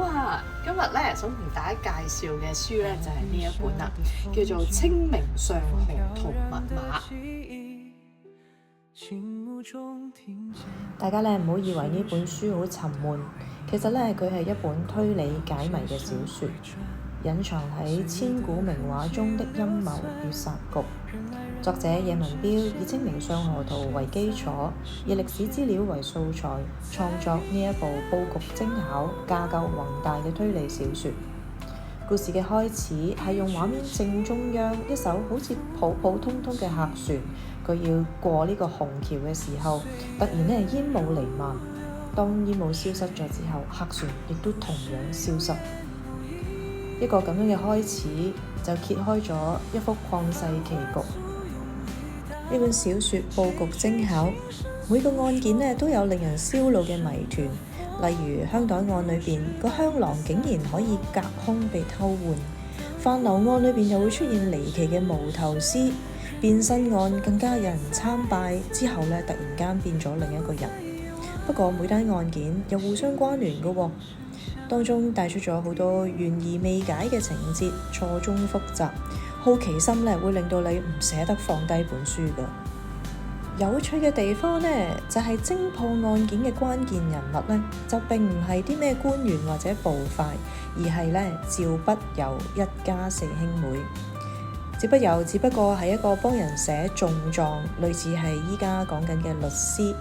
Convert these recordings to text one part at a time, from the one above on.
啊！今日咧想同大家介紹嘅書咧就係呢一本啦，叫做《清明上河圖密碼》。大家咧唔好以為呢本書好沉悶，其實咧佢係一本推理解謎嘅小說，隱藏喺千古名畫中的陰謀與殺局。作者野文標以清明上河圖為基礎，以歷史資料為素材，創作呢一部佈局精巧、架構宏大嘅推理小說。故事嘅開始係用畫面正中央一艘好似普普通通嘅客船，佢要過呢個虹橋嘅時候，突然咧煙霧彌漫。當煙霧消失咗之後，客船亦都同樣消失。一個咁樣嘅開始就揭開咗一幅曠世奇局。呢本小說佈局精巧，每個案件咧都有令人燒腦嘅謎團。例如香袋案裏邊個香囊竟然可以隔空被偷換，飯樓案裏邊又會出現離奇嘅無頭屍，變身案更加有人參拜之後咧突然間變咗另一個人。不過每單案件又互相關聯嘅喎，當中帶出咗好多懸疑未解嘅情節，錯綜複雜，好奇心咧會令到你唔捨得放低本書㗎。有趣嘅地方呢，就係偵破案件嘅關鍵人物呢，就並唔係啲咩官員或者捕快，而係呢趙不友一家四兄妹。趙不友只不過係一個幫人寫訟狀，類似係依家講緊嘅律師。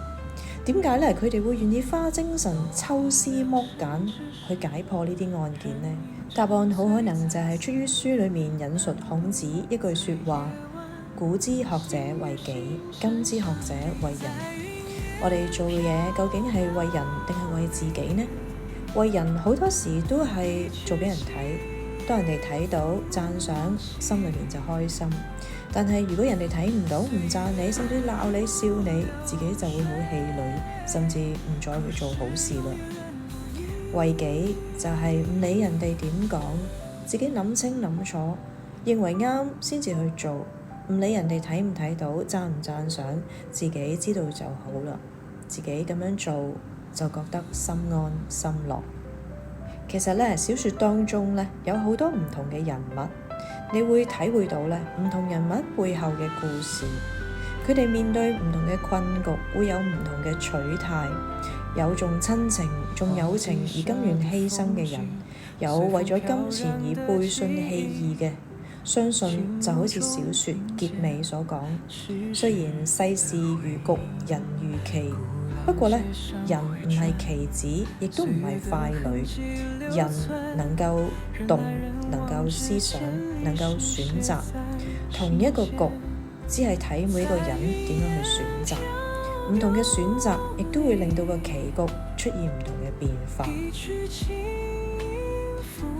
點解呢？佢哋會願意花精神抽絲剝繭去解破呢啲案件呢？答案好可能就係出於書裡面引述孔子一句說話：古之學者為己，今之學者為人。我哋做嘅嘢究竟係為人定係為自己呢？為人好多時都係做俾人睇，當人哋睇到讚賞，心裏面就開心。但係如果人哋睇唔到，唔讚你，甚至鬧你笑你，自己就會好氣餒，甚至唔再去做好事啦。為己就係唔理人哋點講，自己諗清諗楚，認為啱先至去做。唔理人哋睇唔睇到，讚唔讚賞，自己知道就好啦。自己咁樣做就覺得心安心樂。其實呢，小說當中呢，有好多唔同嘅人物，你會體會到呢唔同人物背後嘅故事。佢哋面對唔同嘅困局，會有唔同嘅取態。有重親情、重友情而甘願犧牲嘅人，有為咗金錢而背信棄義嘅。相信就好似小說結尾所講，雖然世事如局，人如棋，不過呢，人唔係棋子，亦都唔係傀儡。人能夠動，能夠思想，能夠選擇。同一個局，只係睇每一個人點樣去選擇。唔同嘅選擇，亦都會令到個棋局出現唔同嘅變化。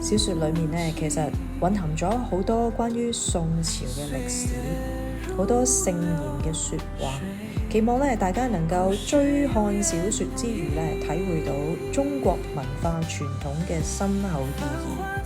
小說裏面呢，其實蘊含咗好多關於宋朝嘅歷史，好多聖賢嘅說話，期望呢大家能夠追看小說之餘呢，體會到中國文化傳統嘅深厚意義。